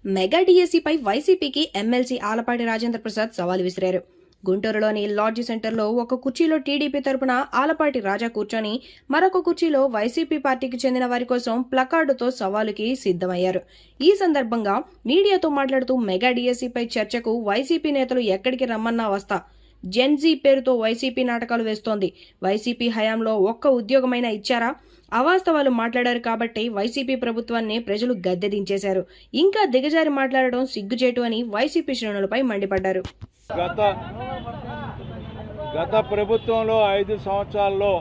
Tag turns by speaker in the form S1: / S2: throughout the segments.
S1: Mega డిఎస్సీపై వైసీపీకి MLC Alapati Rajendra Prasad సవాల్ విసిరారు. గుంటూరులోని లాడ్జి సెంటర్లో ఒక కుర్చీలో టీడీపీ తరపున ఆలపాటి రాజా కూర్చొని మరొక కుర్చీలో వైసీపీ పార్టీకి చెందిన వారి కోసం ప్లకార్డుతో సవాలుకి సిద్ధమయ్యారు. ఈ సందర్భంగా మీడియాతో మాట్లాడుతూ మెగా డిఎస్సీపై చర్చకు వైసీపీ నేతలు ఎక్కడికి రమ్మన్నా వస్తా, జెన్జీ పేరుతో వైసీపీ నాటకాలు వేస్తోంది, వైసీపీ హయాంలో ఒక్క ఉద్యోగమైనా ఇచ్చారా, అవాస్తవాలు మాట్లాడారు కాబట్టి వైసీపీ ప్రభుత్వాన్ని ప్రజలు గద్దెదించేశారు, ఇంకా దిగజారి మాట్లాడడం సిగ్గుచేటు అని వైసీపీ శ్రేణులపై మండిపడ్డారు.
S2: గత ప్రభుత్వంలో 5 సంవత్సరాల్లో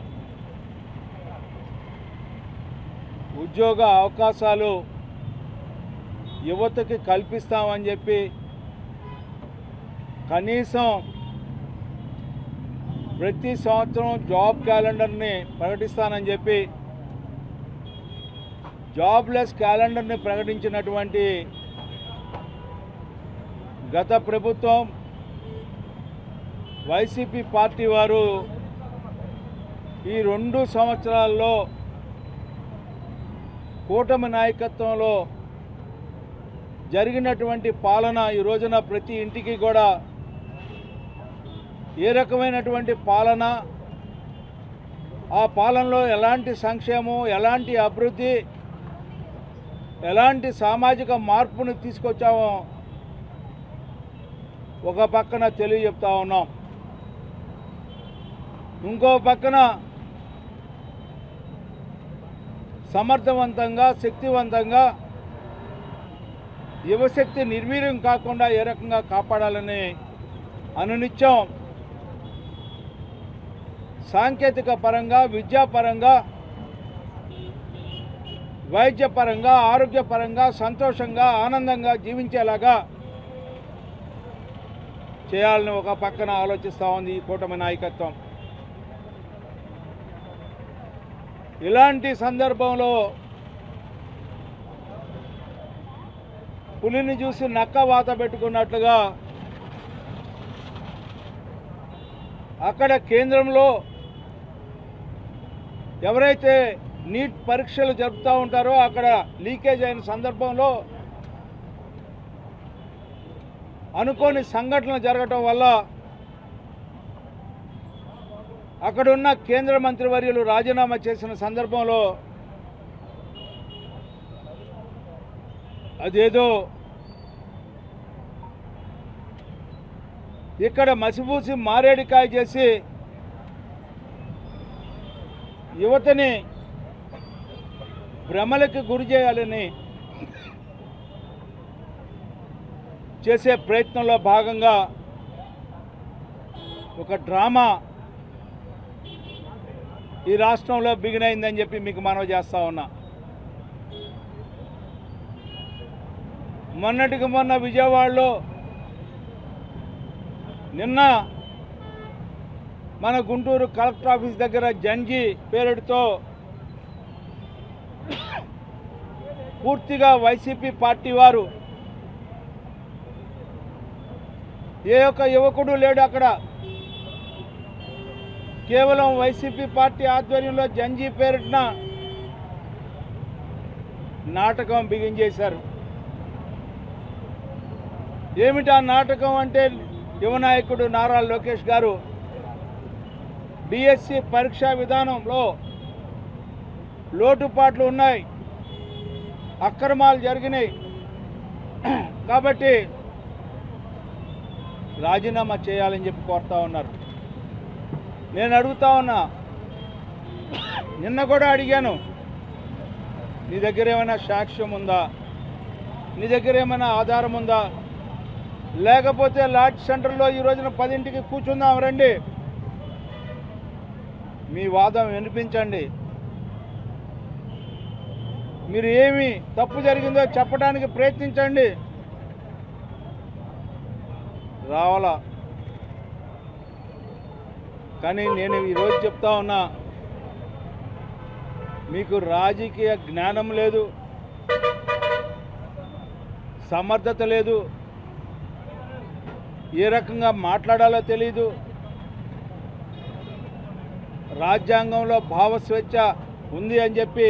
S2: ఉద్యోగ అవకాశాలు యువతకి కల్పిస్తామని చెప్పి కనీసం ప్రతి సంవత్సరం జాబ్ క్యాలెండర్ని ప్రకటిస్తానని చెప్పి జాబ్లెస్ క్యాలెండర్ని ప్రకటించినటువంటి గత ప్రభుత్వం వైసీపీ పార్టీ వారు ఈ 2 సంవత్సరాల్లో కూటమి నాయకత్వంలో జరిగినటువంటి పాలన ఈ రోజున ప్రతి ఇంటికి కూడా ఏ రకమైనటువంటి పాలన, ఆ పాలనలో ఎలాంటి సంక్షేమం, ఎలాంటి అభివృద్ధి, ఎలాంటి సామాజిక మార్పును తీసుకొచ్చామో ఒక పక్కన తెలియజెప్తా ఉన్నాం. ఇంకో పక్కన సమర్థవంతంగా, శక్తివంతంగా యువశక్తి నిర్వీర్యం కాకుండా ఏ రకంగా కాపాడాలని అనునిత్యం సాంకేతిక పరంగా, విద్యాపరంగా, వైద్యపరంగా, ఆరోగ్యపరంగా సంతోషంగా, ఆనందంగా జీవించేలాగా చేయాలని ఒక పక్కన ఆలోచిస్తూ ఉంది ఈ కూటమి నాయకత్వం. ఇలాంటి సందర్భంలో పులిని చూసి నక్క వాత పెట్టుకున్నట్లుగా అక్కడ కేంద్రంలో ఎవరైతే నీట్ పరీక్షలు జరుపుతూ ఉంటారో అక్కడ లీకేజ్ అయిన సందర్భంలో అనుకోని సంఘటనలు జరగటం వల్ల అక్కడున్న కేంద్ర మంత్రివర్యులు రాజీనామా చేసిన సందర్భంలో అదేదో ఇక్కడ మసిపూసి మారేడికాయ చేసి యువతని భ్రమలకి గురి చేయాలని చేసే ప్రయత్నంలో భాగంగా ఒక డ్రామా ఈ రాష్ట్రంలో బిగినైందని చెప్పి మీకు మనవి చేస్తా ఉన్నా. మొన్నటికి మొన్న విజయవాడలో, నిన్న మన గుంటూరు కలెక్టర్ ఆఫీస్ దగ్గర జెన్జీ పేరుతో పూర్తిగా వైసీపీ పార్టీ వారు, ఏ ఒక్క యువకుడు లేడు అక్కడ, కేవలం వైసీపీ పార్టీ ఆధ్వర్యంలో జెన్జీ పేరిట నాటకం బిగించేశారు. ఏమిటా నాటకం అంటే, యువనాయకుడు నారా లోకేష్ గారు డిఎస్సి పరీక్షా విధానంలో లోటుపాట్లు ఉన్నాయి, అక్రమాలు జరిగినాయి కాబట్టి రాజీనామా చేయాలని చెప్పి కోరుతా ఉన్నారు. నేను అడుగుతా ఉన్నా, నిన్న కూడా అడిగాను, నీ దగ్గర ఏమైనా సాక్ష్యం ఉందా, నీ దగ్గర ఏమైనా ఆధారం ఉందా, లేకపోతే లాడ్జ్ సెంటర్లో ఈ రోజున 10ంటికి కూర్చుందాం రండి, మీ వాదం వినిపించండి, మీరు ఏమి తప్పు జరిగిందో చెప్పడానికి ప్రయత్నించండి. రావాలా? కానీ నేను ఈరోజు చెప్తా ఉన్నా, మీకు రాజకీయ జ్ఞానం లేదు, సమర్థత లేదు, ఏ రకంగా మాట్లాడాలో తెలీదు, రాజ్యాంగంలో భావస్వేచ్ఛ ఉంది అని చెప్పి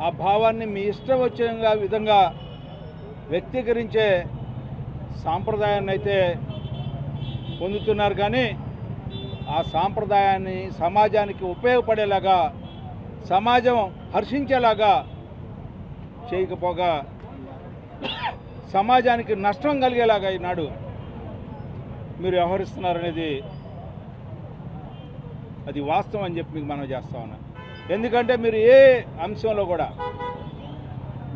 S2: ఆ భావాన్ని మీ ఇష్టం వచ్చిన విధంగా వ్యక్తీకరించే సాంప్రదాయాన్ని అయితే పొందుతున్నారు, కానీ ఆ సాంప్రదాయాన్ని సమాజానికి ఉపయోగపడేలాగా, సమాజం హర్షించేలాగా చేయకపోగా సమాజానికి నష్టం కలిగేలాగా ఈనాడు మీరు వ్యవహరిస్తున్నారనేది అది వాస్తవం అని చెప్పి మీకు మనం చేస్తా ఉన్నా. ఎందుకంటే మీరు ఏ అంశంలో కూడా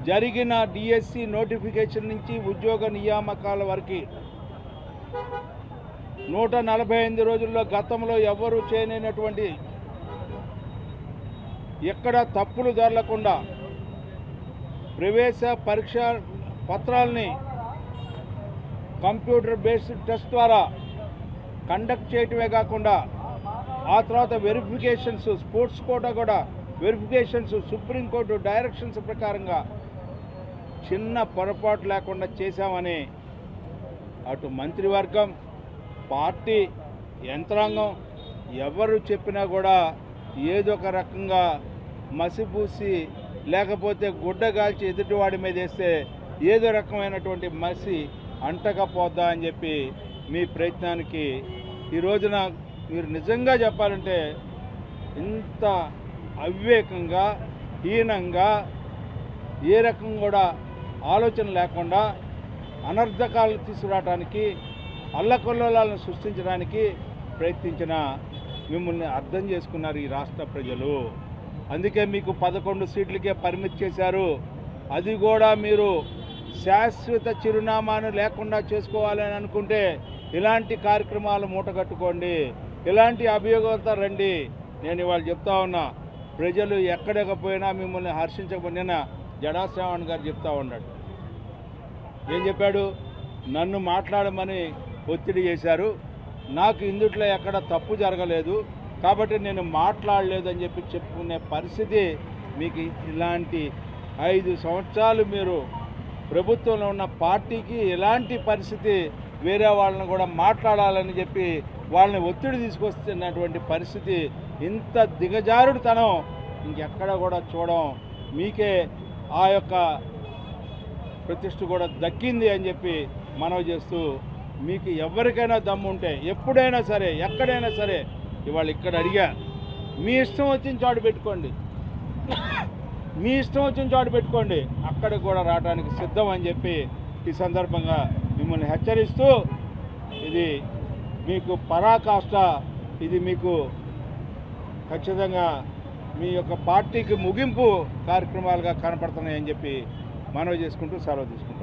S2: జరిగిన డిఎస్సి నోటిఫికేషన్ నుంచి ఉద్యోగ నియామకాల వరకు 148 రోజుల్లో గతంలో ఎవరు చేయనటువంటి, ఎక్కడ తప్పులు దొరలకుండా ప్రవేశ పరీక్ష పత్రాలని కంప్యూటర్ బేస్డ్ టెస్ట్ ద్వారా కండక్ట్ చేయటమే కాకుండా ఆ తర్వాత వెరిఫికేషన్స్, స్పోర్ట్స్ కోటా కూడా వెరిఫికేషన్స్ సుప్రీంకోర్టు డైరెక్షన్స్ ప్రకారంగా చిన్న పొరపాటు లేకుండా చేశామని అటు మంత్రివర్గం, పార్టీ యంత్రాంగం ఎవరు చెప్పినా కూడా ఏదో ఒక రకంగా మసిపూసి లేకపోతే గుడ్డగాల్చి ఎదుటివాడి మీద వేస్తే ఏదో రకమైనటువంటి మసి అంటకపోద్దా అని చెప్పి మీ ప్రయత్నానికి ఈ రోజున మీరు నిజంగా చెప్పాలంటే ఇంత అవివేకంగా, హీనంగా, ఏ రకం కూడా ఆలోచన లేకుండా అనర్థకాలు తీసుకురావడానికి, అల్లకొల్లోలాలను సృష్టించడానికి ప్రయత్నించిన మిమ్మల్ని అర్థం చేసుకున్నారు ఈ రాష్ట్ర ప్రజలు. అందుకే మీకు 11 సీట్లకే పరిమితి చేశారు. అది కూడా మీరు శాశ్వత చిరునామాను లేకుండా చేసుకోవాలని అనుకుంటే ఇలాంటి కార్యక్రమాలు మూటగట్టుకోండి, ఇలాంటి అభియోగాలతో రండి. నేను ఇవాళ చెప్తా ఉన్నా, ప్రజలు ఎక్కడకపోయినా మిమ్మల్ని హర్షించకపోయినా జడా శ్రావణ్ గారు చెప్తా ఉన్నాడు. ఏం చెప్పాడు? నన్ను మాట్లాడమని ఒత్తిడి చేశారు, నాకు ఇందుట్లో ఎక్కడ తప్పు జరగలేదు కాబట్టి నేను మాట్లాడలేదని చెప్పి చెప్పుకునే పరిస్థితి మీకు. ఇలాంటి 5 సంవత్సరాలు మీరు ప్రభుత్వంలో ఉన్న పార్టీకి ఇలాంటి పరిస్థితి, వేరే వాళ్ళని కూడా మాట్లాడాలని చెప్పి వాళ్ళని ఒత్తిడి తీసుకొస్తున్నటువంటి పరిస్థితి, ఇంత దిగజారుడుతనం ఇంకెక్కడ కూడా చూడం. మీకే ఆ యొక్క ప్రతిష్ఠ కూడా దక్కింది అని చెప్పి మనవి చేస్తూ, మీకు ఎవరికైనా దమ్ము ఉంటే ఎప్పుడైనా సరే, ఎక్కడైనా సరే, ఇవాళ ఇక్కడ అడిగా, మీ ఇష్టం వచ్చిన చోటు పెట్టుకోండి, మీ ఇష్టం వచ్చిన చోటు పెట్టుకోండి, అక్కడికి కూడా రావడానికి సిద్ధం అని చెప్పి ఈ సందర్భంగా మిమ్మల్ని హెచ్చరిస్తూ, ఇది మీకు పరాకాష్ట, ఇది మీకు ఖచ్చితంగా మీ యొక్క పార్టీకి ముగింపు కార్యక్రమాలుగా కనపడుతున్నాయని చెప్పి మనవి చేసుకుంటూ సెలవు తీసుకుంటాం.